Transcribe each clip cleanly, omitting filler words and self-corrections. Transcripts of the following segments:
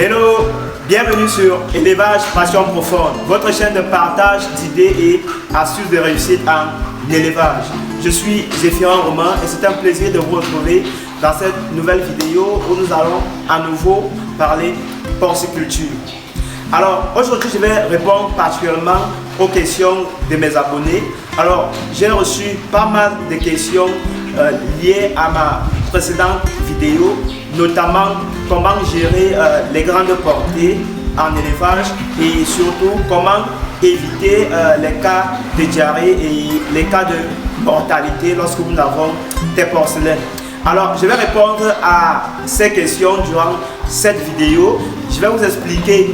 Hello, bienvenue sur Élevage Passion Profonde, votre chaîne de partage d'idées et astuces de réussite en élevage. Je suis Zéphirin Romain et c'est un plaisir de vous retrouver dans cette nouvelle vidéo où nous allons à nouveau parler porciculture. Alors aujourd'hui je vais répondre particulièrement aux questions de mes abonnés. Alors j'ai reçu pas mal de questions liées à ma précédente vidéo, notamment comment gérer les grandes portées en élevage et surtout comment éviter les cas de diarrhée et les cas de mortalité lorsque nous avons des porcelaines. Alors je vais répondre à ces questions durant cette vidéo. Je vais vous expliquer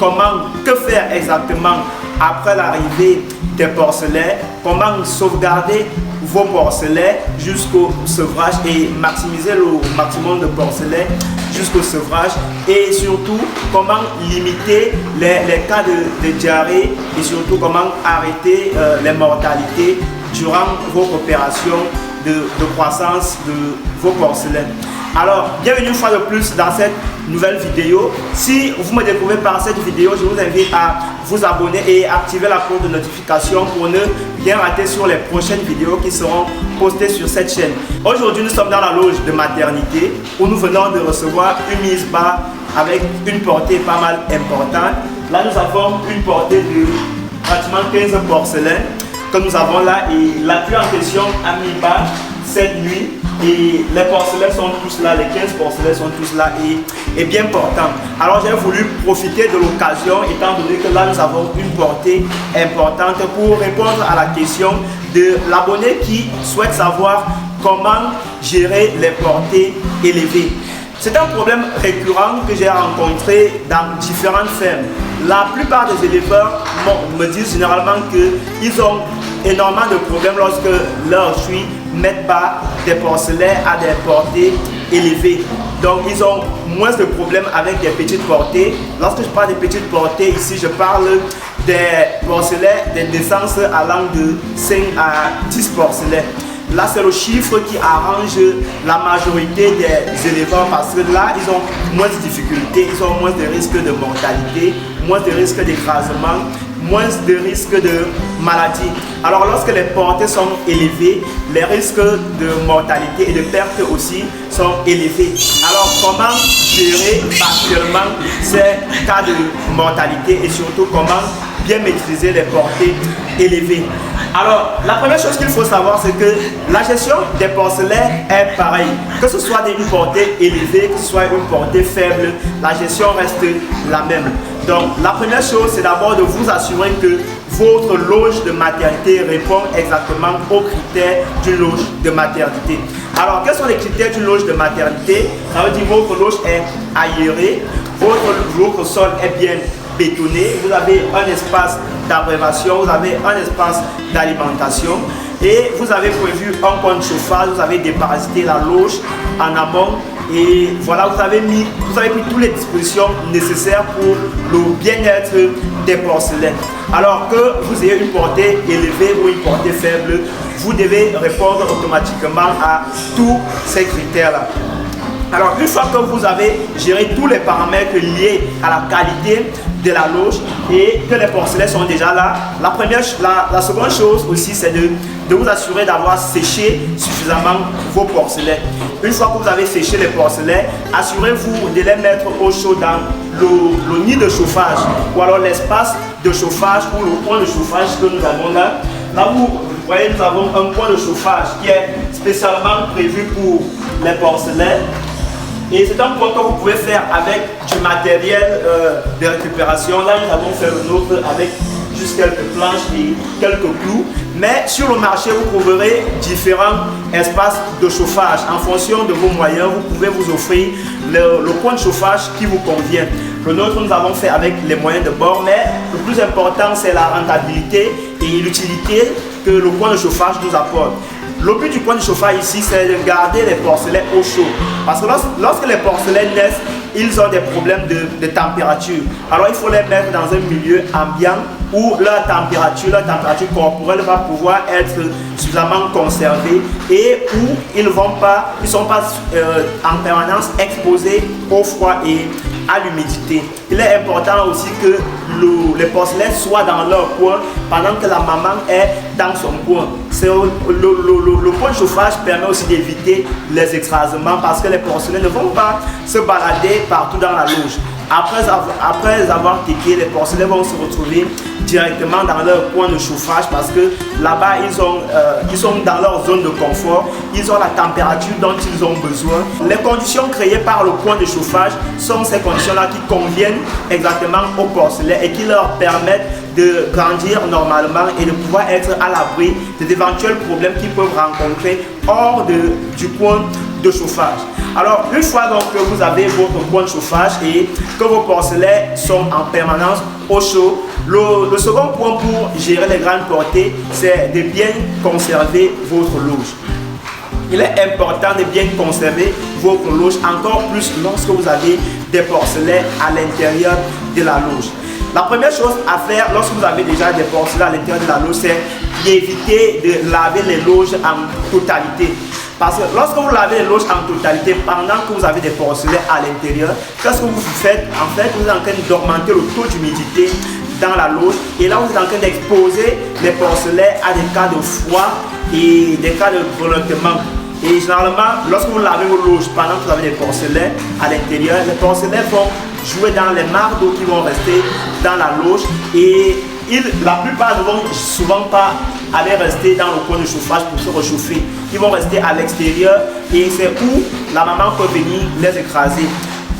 que faire exactement après l'arrivée des porcelaines, comment sauvegarder vos porcelaines jusqu'au sevrage et maximiser le maximum de porcelaines jusqu'au sevrage, et surtout comment limiter les cas de diarrhée et surtout comment arrêter les mortalités durant vos opérations de croissance de vos porcelaines. Alors, bienvenue une fois de plus dans cette nouvelle vidéo. Si vous me découvrez par cette vidéo, je vous invite à vous abonner et activer la cloche de notification pour ne rien rater sur les prochaines vidéos qui seront postées sur cette chaîne. Aujourd'hui, nous sommes dans la loge de maternité où nous venons de recevoir une mise bas avec une portée pas mal importante. Là, nous avons une portée de pratiquement 15 porcelaines que nous avons là, et la pluie en question a mis bas cette nuit et les porcelaines sont tous là, les 15 porcelaines sont tous là et bien portants. Alors j'ai voulu profiter de l'occasion, étant donné que là nous avons une portée importante, pour répondre à la question de l'abonné qui souhaite savoir comment gérer les portées élevées. C'est un problème récurrent que j'ai rencontré dans différentes fermes. La plupart des éleveurs me disent généralement qu'ils ont énormément de problèmes lorsque leurs chuits mettent bas des porcelaines à des portées élevées. Donc ils ont moins de problèmes avec des petites portées. Lorsque je parle des petites portées, ici je parle des porcelaines, des naissances allant de 5 à 10 porcelaines. Là, c'est le chiffre qui arrange la majorité des éleveurs parce que là, ils ont moins de difficultés, ils ont moins de risques de mortalité, moins de risques d'écrasement, moins de risques de maladie. Alors, lorsque les portées sont élevées, les risques de mortalité et de perte aussi sont élevés. Alors, comment gérer particulièrement ces cas de mortalité et surtout comment bien maîtriser les portées élevées? Alors, la première chose qu'il faut savoir, c'est que la gestion des porcelaines est pareille. Que ce soit une portée élevée, que ce soit une portée faible, la gestion reste la même. Donc, la première chose, c'est d'abord de vous assurer que votre loge de maternité répond exactement aux critères d'une loge de maternité. Alors, quels sont les critères d'une loge de maternité? Ça veut dire que votre loge est aérée, votre sol est bien bétonné, vous avez un espace d'abrévation, vous avez un espace d'alimentation et vous avez prévu un point de chauffage, vous avez déparasité la loge en amont et voilà, vous avez pris toutes les dispositions nécessaires pour le bien-être des porcelaines. Alors que vous ayez une portée élevée ou une portée faible, vous devez répondre automatiquement à tous ces critères-là. Alors, une fois que vous avez géré tous les paramètres liés à la qualité de la loge et que les porcelaines sont déjà là, la seconde chose aussi, c'est de vous assurer d'avoir séché suffisamment vos porcelaines. Une fois que vous avez séché les porcelaines, assurez-vous de les mettre au chaud dans le nid de chauffage ou alors l'espace de chauffage ou le point de chauffage que nous avons là. Là, vous voyez, nous avons un point de chauffage qui est spécialement prévu pour les porcelaines. Et c'est un point que vous pouvez faire avec du matériel de récupération. Là, nous avons fait le nôtre avec juste quelques planches et quelques clous. Mais sur le marché, vous trouverez différents espaces de chauffage. En fonction de vos moyens, vous pouvez vous offrir le point de chauffage qui vous convient. Le nôtre, nous avons fait avec les moyens de bord, mais le plus important, c'est la rentabilité et l'utilité que le point de chauffage nous apporte. Le but du point de chauffage ici, c'est de garder les porcelaines au chaud. Parce que lorsque les porcelaines naissent, ils ont des problèmes de température. Alors il faut les mettre dans un milieu ambiant où leur température corporelle va pouvoir être suffisamment conservée et où ils ne sont pas en permanence exposés au froid et à l'humidité. Il est important aussi que les porcelaines soient dans leur coin pendant que la maman est dans son coin. Le point de chauffage permet aussi d'éviter les écrasements parce que les porcelaines ne vont pas se balader partout dans la loge. Après avoir téqué, les porcelaines vont se retrouver directement dans leur coin de chauffage parce que là-bas ils sont dans leur zone de confort, ils ont la température dont ils ont besoin. Les conditions créées par le coin de chauffage sont ces conditions-là qui conviennent exactement aux porcelaines et qui leur permettent de grandir normalement et de pouvoir être à l'abri des éventuels problèmes qu'ils peuvent rencontrer hors du coin de chauffage. Alors, une fois donc que vous avez votre coin de chauffage et que vos porcelaines sont en permanence au chaud, le second point pour gérer les grandes portées, c'est de bien conserver votre loge. Il est important de bien conserver votre loge, encore plus lorsque vous avez des porcelaines à l'intérieur de la loge. La première chose à faire lorsque vous avez déjà des porcelaines à l'intérieur de la loge, c'est d'éviter de laver les loges en totalité. Parce que lorsque vous lavez les loges en totalité, pendant que vous avez des porcelaines à l'intérieur, qu'est-ce que vous faites? En fait, vous êtes en train d'augmenter le taux d'humidité dans la loge. Et là, vous êtes en train d'exposer les porcelaines à des cas de froid et des cas de grelottement. Et généralement, lorsque vous lavez vos loges pendant que vous avez des porcelaines à l'intérieur, les porcelaines vont jouer dans les mares d'eau qui vont rester dans la loge et la plupart ne vont souvent pas aller rester dans le coin de chauffage pour se réchauffer. Ils vont rester à l'extérieur et c'est où la maman peut venir les écraser.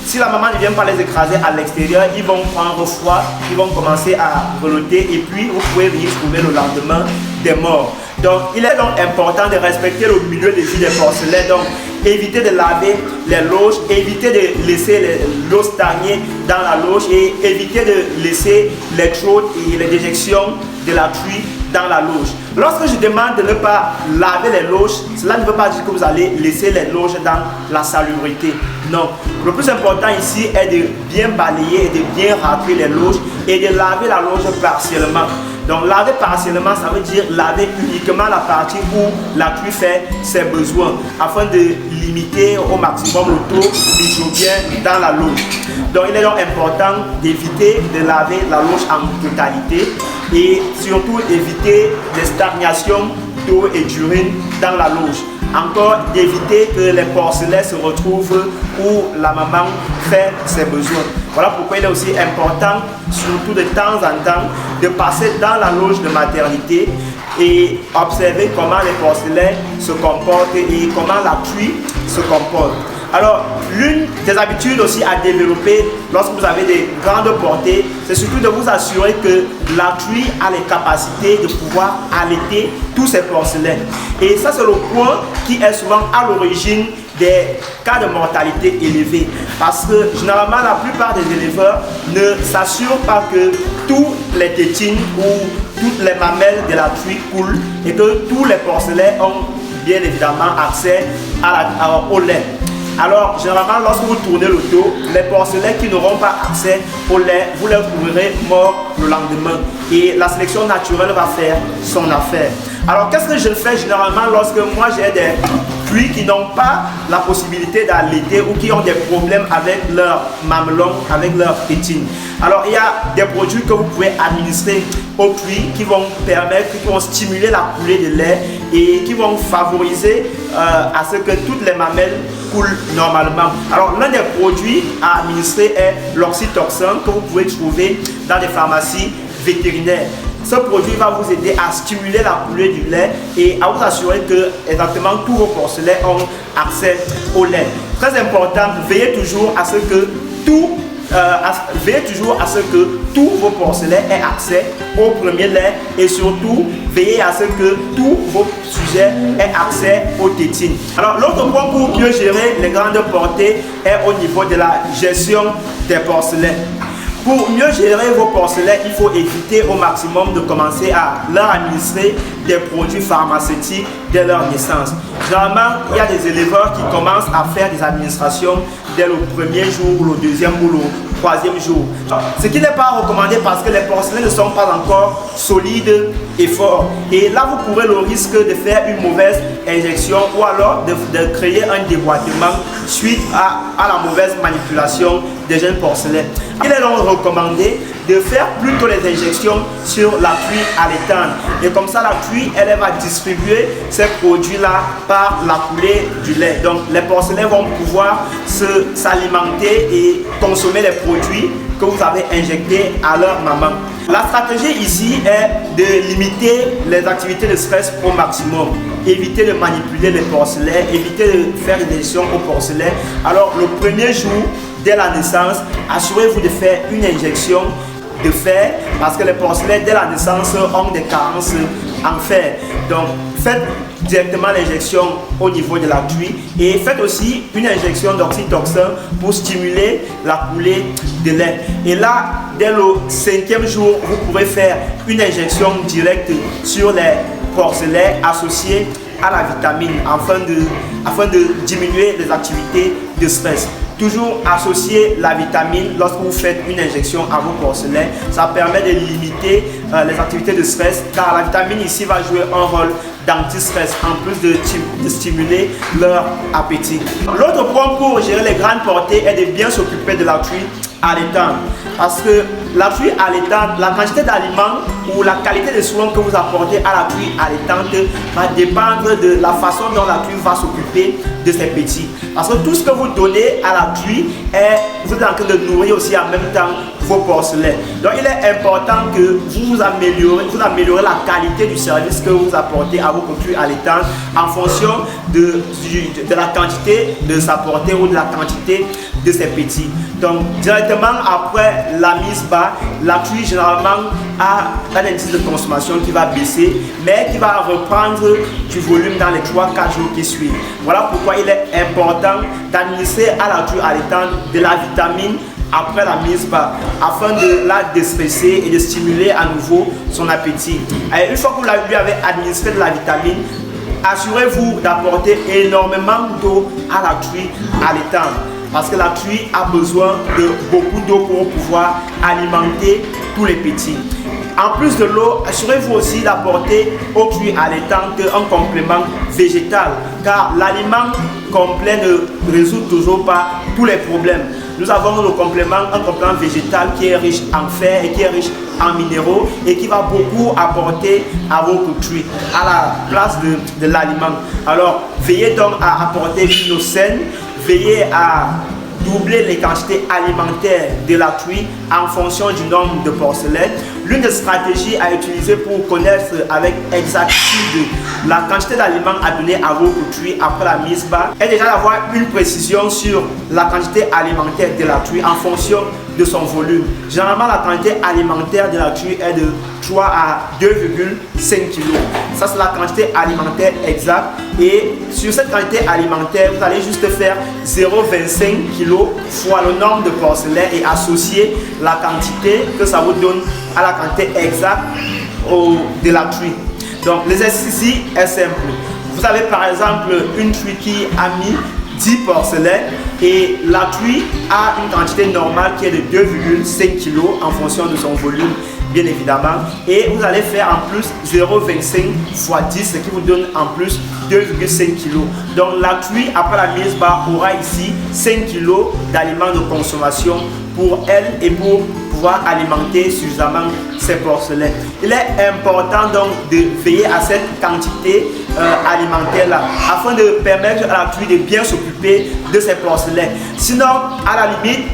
Si la maman ne vient pas les écraser à l'extérieur, ils vont prendre froid, ils vont commencer à grelotter et puis vous pouvez venir trouver le lendemain des morts. Donc il est donc important de respecter le milieu de vie des porcelaines. Donc évitez de laver les loges, évitez de laisser l'eau stagner dans la loge et évitez de laisser les chaudes et les déjections de la pluie dans la loge. Lorsque je demande de ne pas laver les loges, cela ne veut pas dire que vous allez laisser les loges dans la salubrité. Non. Le plus important ici est de bien balayer et de bien racler les loges et de laver la loge partiellement. Donc laver partiellement, ça veut dire laver uniquement la partie où la pluie fait ses besoins afin de limiter au maximum le taux d'hydrogène dans la loge. Donc il est donc important d'éviter de laver la loge en totalité et surtout éviter les stagnations d'eau et d'urine dans la loge. Encore d'éviter que les porcelaines se retrouvent où la maman fait ses besoins. Voilà pourquoi il est aussi important, surtout de temps en temps, de passer dans la loge de maternité et observer comment les porcelaines se comportent et comment la pluie se comporte. Alors, l'une des habitudes aussi à développer lorsque vous avez des grandes portées, c'est surtout de vous assurer que la truie a les capacités de pouvoir allaiter tous ces porcelaines. Et ça, c'est le point qui est souvent à l'origine des cas de mortalité élevés. Parce que généralement, la plupart des éleveurs ne s'assurent pas que tous les tétines ou toutes les mamelles de la truie coulent et que tous les porcelaines ont bien évidemment accès au lait. Alors, généralement, lorsque vous tournez le dos, les porcelaines qui n'auront pas accès au lait, vous les trouverez morts le lendemain. Et la sélection naturelle va faire son affaire. Alors, qu'est-ce que je fais généralement lorsque moi j'ai des truies qui n'ont pas la possibilité d'allaiter ou qui ont des problèmes avec leur mamelon, avec leur tétine? Alors, il y a des produits que vous pouvez administrer aux truies qui vont permettre, qui vont stimuler la coulée de lait et qui vont favoriser à ce que toutes les mamelles coulent normalement. Alors, l'un des produits à administrer est l'oxytocin que vous pouvez trouver dans les pharmacies vétérinaires. Ce produit va vous aider à stimuler la coulée du lait et à vous assurer que exactement tous vos porcelaines ont accès au lait. Très important, veillez toujours à ce que tous vos porcelaines aient accès au premier lait et surtout veillez à ce que tous vos sujets aient accès aux tétines. Alors l'autre point pour mieux gérer les grandes portées est au niveau de la gestion des porcelaines. Pour mieux gérer vos porcelaines, il faut éviter au maximum de commencer à leur administrer des produits pharmaceutiques dès leur naissance. Généralement, il y a des éleveurs qui commencent à faire des administrations dès le premier jour, le deuxième ou le troisième jour. Ce qui n'est pas recommandé parce que les porcelaines ne sont pas encore solides et forts. Et là, vous courez le risque de faire une mauvaise injection ou alors de créer un déboîtement suite à la mauvaise manipulation des jeunes porcelains. Il est donc recommandé de faire plutôt les injections sur la truie allaitante. Et comme ça, la truie, elle va distribuer ces produits-là par la coulée du lait. Donc, les porcelains vont pouvoir s'alimenter et consommer les produits que vous avez injectés à leur maman. La stratégie ici est de limiter les activités de stress au maximum. Éviter de manipuler les porcelains, éviter de faire des injections aux porcelains. Alors, le premier jour, dès la naissance, assurez-vous de faire une injection de fer parce que les porcelains, dès la naissance, ont des carences en fer. Donc, faites directement l'injection au niveau de la truie et faites aussi une injection d'oxytocin pour stimuler la coulée de lait. Et là, dès le 5e jour, vous pourrez faire une injection directe sur les porcelains associés à la vitamine afin de diminuer les activités de stress. Toujours associer la vitamine lorsque vous faites une injection à vos porcelains. Ça permet de limiter les activités de stress car la vitamine ici va jouer un rôle d'anti-stress en plus de stimuler leur appétit. L'autre point pour gérer les grandes portées est de bien s'occuper de la truie allaitante. Parce que la truie allaitante, la quantité d'aliments ou la qualité de soins que vous apportez à la truie allaitante va dépendre de la façon dont la truie va s'occuper de ses petits. Parce que tout ce que vous donnez à la truie, vous êtes en train de nourrir aussi en même temps vos porcelains. Donc il est important que vous améliorez la qualité du service que vous apportez à vos truies allaitantes en fonction de la quantité de sa portée ou de la quantité de ses petits. Donc directement après la mise bas, la truie généralement a un indice de consommation qui va baisser mais qui va reprendre du volume dans les 3-4 jours qui suivent. Voilà pourquoi il est important d'administrer à la truie allaitante de la vitamine après la mise bas afin de la déstresser et de stimuler à nouveau son appétit. Et une fois que vous lui avez administré de la vitamine, assurez-vous d'apporter énormément d'eau à la truie allaitante parce que la truie a besoin de beaucoup d'eau pour pouvoir alimenter tous les petits. En plus de l'eau, assurez-vous aussi d'apporter aux truies allaitantes un complément végétal car l'aliment complet ne résout toujours pas tous les problèmes. Nous avons un complément végétal qui est riche en fer et qui est riche en minéraux et qui va beaucoup apporter à vos truies à la place de l'aliment. Alors, veillez donc à apporter une eau saine, veillez à doubler les quantités alimentaires de la truie en fonction du nombre de porcelains. L'une des stratégies à utiliser pour connaître avec exactitude la quantité d'aliments à donner à vos truies après la mise bas est déjà d'avoir une précision sur la quantité alimentaire de la truie en fonction de son volume. Généralement, la quantité alimentaire de la truie est de 3 à 2,5 kg. Ça, c'est la quantité alimentaire exacte. Et sur cette quantité alimentaire, vous allez juste faire 0,25 kg fois le nombre de porcelains et associer la quantité que ça vous donne à la quantité exacte de la truie. Donc, l'exercice ici est simple. Vous avez par exemple une truie qui a mis 10 porcelains et la truie a une quantité normale qui est de 2,5 kg en fonction de son volume bien évidemment et vous allez faire en plus 0,25 fois 10 ce qui vous donne en plus 2,5 kg. Donc la truie après la mise bas aura ici 5 kg d'aliments de consommation pour elle et pour pouvoir alimenter suffisamment ses porcelains. Il est important donc de veiller à cette quantité alimentaire là afin de permettre à la truie de bien s'occuper de ses porcelains. Sinon, à la limite,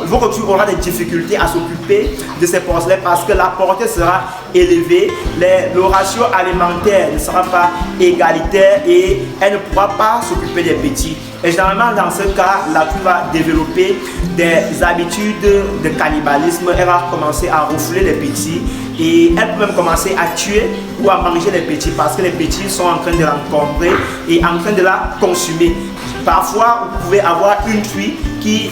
votre truie aura des difficultés à s'occuper de ses porcelains parce que la portée sera élevée, le ratio alimentaire ne sera pas égalitaire et elle ne pourra pas s'occuper des petits. Et généralement, dans ce cas, la truie va développer des habitudes de cannibalisme. Elle va commencer à refouler les petits et elle peut même commencer à tuer ou à manger les petits parce que les petits sont en train de l'encombrer et en train de la consumer. Parfois, vous pouvez avoir une truie qui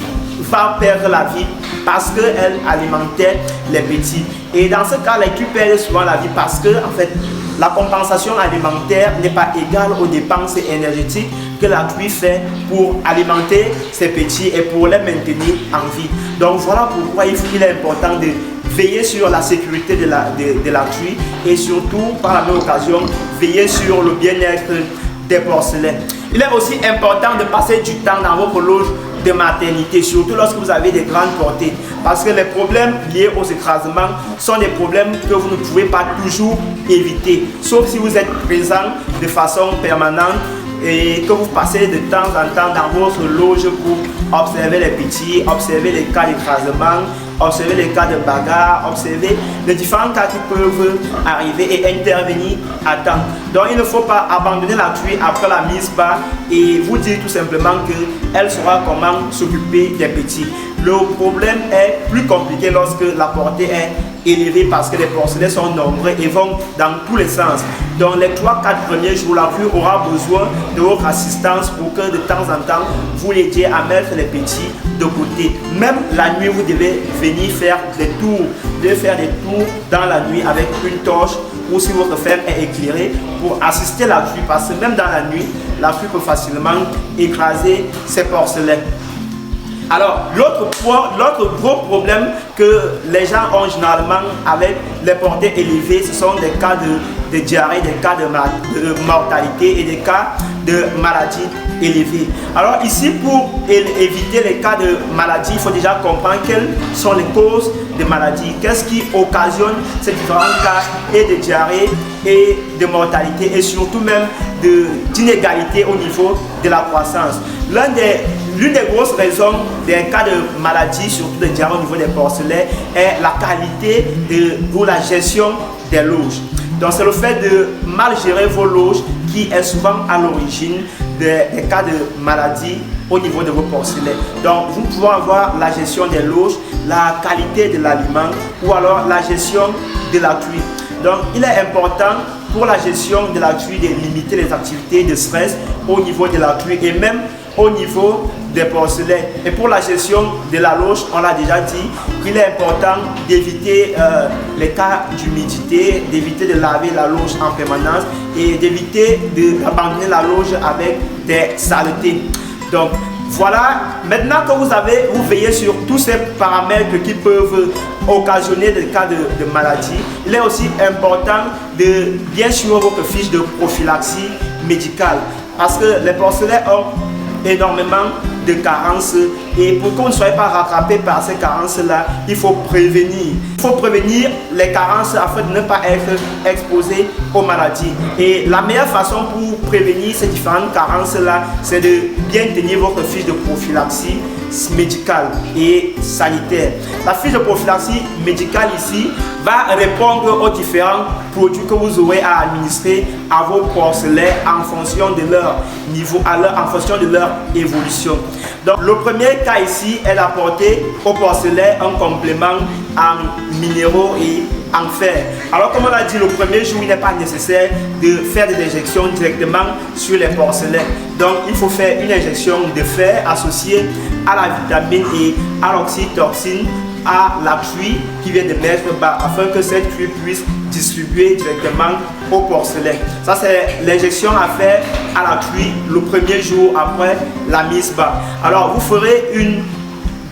va perdre la vie parce qu'elle alimentait les petits. Et dans ce cas, les truies perdent souvent la vie parce que, en fait, la compensation alimentaire n'est pas égale aux dépenses énergétiques que la truie fait pour alimenter ses petits et pour les maintenir en vie. Donc voilà pourquoi il est important de veiller sur la sécurité de la truie et surtout, par la même occasion, veiller sur le bien-être des porcelains. Il est aussi important de passer du temps dans votre loge de maternité, surtout lorsque vous avez des grandes portées. Parce que les problèmes liés aux écrasements sont des problèmes que vous ne pouvez pas toujours éviter, sauf si vous êtes présent de façon permanente et que vous passez de temps en temps dans votre loge pour observer les petits, observer les cas d'écrasement, observer les cas de bagarre, observer les différents cas qui peuvent arriver et intervenir à temps. Donc il ne faut pas abandonner la truie après la mise bas et vous dire tout simplement qu'elle saura comment s'occuper des petits. Le problème est plus compliqué lorsque la portée est élevée parce que les porcelets sont nombreux et vont dans tous les sens. Dans les 3-4 premiers jours, la pluie aura besoin de votre assistance pour que de temps en temps, vous l'aidiez à mettre les petits de côté. Même la nuit, vous devez venir faire des tours. Vous devez faire des tours dans la nuit avec une torche ou si votre ferme est éclairée pour assister la pluie parce que même dans la nuit, la pluie peut facilement écraser ces porcelets. Alors, l'autre gros problème que les gens ont généralement avec les portées élevées, ce sont des cas de diarrhée, des cas de mortalité et des cas de maladies élevées. Alors ici, pour éviter les cas de maladie, il faut déjà comprendre quelles sont les causes de maladies, qu'est-ce qui occasionne ces différents cas et de diarrhée et de mortalité et surtout même d'inégalité au niveau de la croissance. L'une des grosses raisons des cas de maladie, surtout de diarrhée au niveau des porcelets, est la qualité ou la gestion des loges. Donc c'est le fait de mal gérer vos loges qui est souvent à l'origine des cas de maladie au niveau de vos porcelets. Donc vous pouvez avoir la gestion des loges, la qualité de l'aliment ou alors la gestion de la truie. Donc il est important pour la gestion de la truie de limiter les activités de stress au niveau de la truie et même au niveau des porcelets. Et pour la gestion de la loge, on l'a déjà dit, il est important d'éviter les cas d'humidité, d'éviter de laver la loge en permanence et d'éviter d'abandonner la loge avec des saletés. Donc voilà, maintenant que vous veillez sur tous ces paramètres qui peuvent occasionner des cas de maladie, il est aussi important de bien suivre votre fiche de prophylaxie médicale parce que les porcelets ont énormément de carences et pour qu'on ne soit pas rattrapé par ces carences-là, il faut prévenir. Il faut prévenir les carences afin de ne pas être exposé aux maladies. Et la meilleure façon pour prévenir ces différentes carences-là, c'est de bien tenir votre fiche de prophylaxie médicale et sanitaire. La fiche de prophylaxie médicale ici va répondre aux différents produits que vous aurez à administrer à vos porcelets en fonction de leur niveau, en fonction de leur évolution. Donc le premier cas ici est d'apporter au porcelet un complément en minéraux et en fer. Alors comme on l'a dit, le premier jour il n'est pas nécessaire de faire des injections directement sur les porcelets. Donc il faut faire une injection de fer associée à la vitamine et à l'oxytocine à la truie qui vient de mettre bas afin que cette truie puisse distribuer directement au porcelet. Ça c'est l'injection à faire à la truie le premier jour après la mise bas. Alors vous ferez une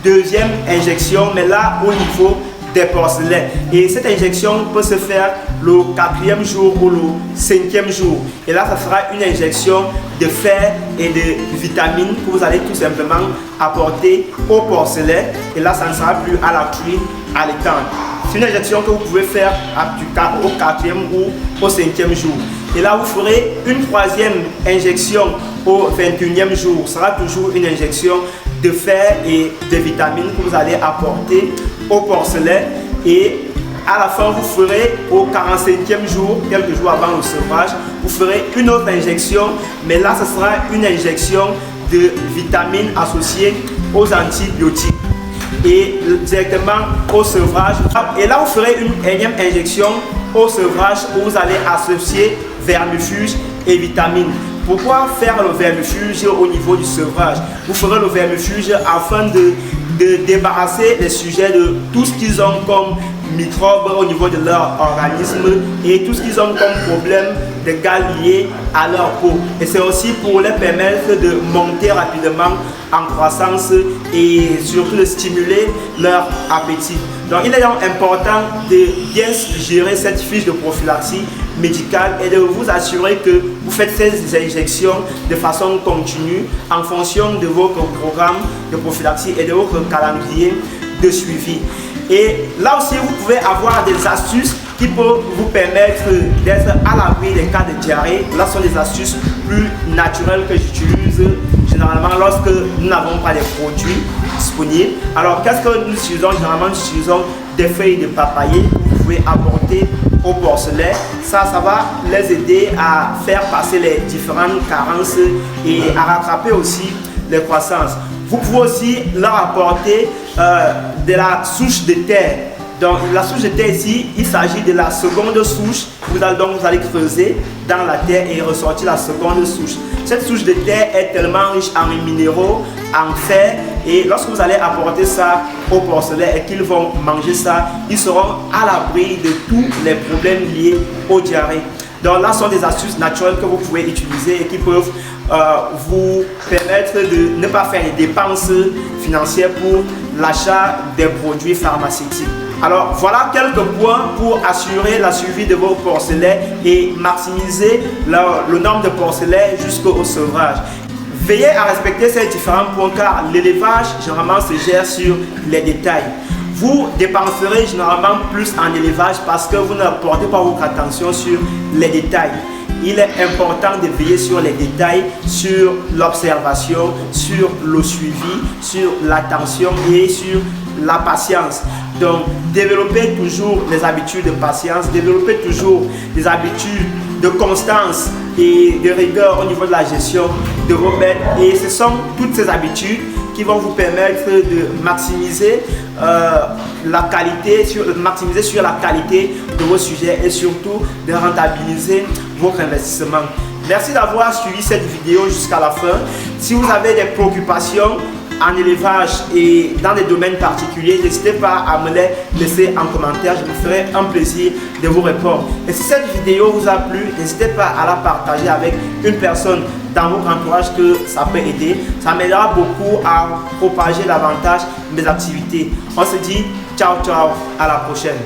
deuxième injection mais là au niveau des porcelets et cette injection peut se faire le 4e jour ou le 5e jour et là ça sera une injection de fer et de vitamines que vous allez tout simplement apporter au porcelet et là ça ne sera plus à la truie allaitante. C'est une injection que vous pouvez faire au 4e ou au 5e jour et là vous ferez une 3e injection au 21e jour. Ce sera toujours une injection de fer et de vitamines que vous allez apporter au porcelet et à la fin vous ferez au 45e jour, quelques jours avant le sevrage, vous ferez une autre injection mais là ce sera une injection de vitamines associées aux antibiotiques et directement au sevrage et là vous ferez une énième injection au sevrage où vous allez associer vermifuge et vitamines. Pourquoi faire le vermifuge au niveau du sevrage? Vous ferez le vermifuge afin de débarrasser les sujets de tout ce qu'ils ont comme microbes au niveau de leur organisme et tout ce qu'ils ont comme problème de gaz liés à leur peau. Et c'est aussi pour les permettre de monter rapidement en croissance et surtout de stimuler leur appétit. Donc il est donc important de bien gérer cette fiche de prophylaxie médical et de vous assurer que vous faites ces injections de façon continue en fonction de votre programme de prophylaxie et de votre calendrier de suivi. Et là aussi, vous pouvez avoir des astuces qui peuvent vous permettre d'être à l'abri des cas de diarrhée. Là, ce sont des astuces plus naturelles que j'utilise généralement lorsque nous n'avons pas de produits disponibles. Alors, qu'est-ce que nous utilisons? Généralement, nous utilisons des feuilles de papayer que vous pouvez apporter au porcelet. Ça va les aider à faire passer les différentes carences et à rattraper aussi les croissances. Vous pouvez aussi leur apporter de la souche de terre. Donc la souche de terre ici, il s'agit de la seconde souche. Vous allez creuser dans la terre et ressortir la seconde souche. Cette souche de terre est tellement riche en minéraux, en fer, et lorsque vous allez apporter ça au porcelet et qu'ils vont manger ça, ils seront à l'abri de tous les problèmes liés aux diarrhées. Donc là, ce sont des astuces naturelles que vous pouvez utiliser et qui peuvent vous permettre de ne pas faire des dépenses financières pour l'achat des produits pharmaceutiques. Alors voilà quelques points pour assurer la suivi de vos porcelets et maximiser le nombre de porcelets jusqu'au sevrage. Veillez à respecter ces différents points car l'élevage généralement se gère sur les détails. Vous dépenserez généralement plus en élevage parce que vous ne portez pas votre attention sur les détails. Il est important de veiller sur les détails, sur l'observation, sur le suivi, sur l'attention et sur la patience. Donc, développez toujours les habitudes de patience, développez toujours des habitudes de constance et de rigueur au niveau de la gestion de vos bêtes. Et ce sont toutes ces habitudes qui vont vous permettre de maximiser la qualité, maximiser sur la qualité de vos sujets et surtout de rentabiliser votre investissement. Merci d'avoir suivi cette vidéo jusqu'à la fin. Si vous avez des préoccupations en élevage et dans des domaines particuliers, n'hésitez pas à me les laisser en commentaire, je me ferai un plaisir de vous répondre. Et si cette vidéo vous a plu, n'hésitez pas à la partager avec une personne dans votre entourage que ça peut aider. Ça m'aidera beaucoup à propager davantage mes activités. On se dit ciao ciao, à la prochaine.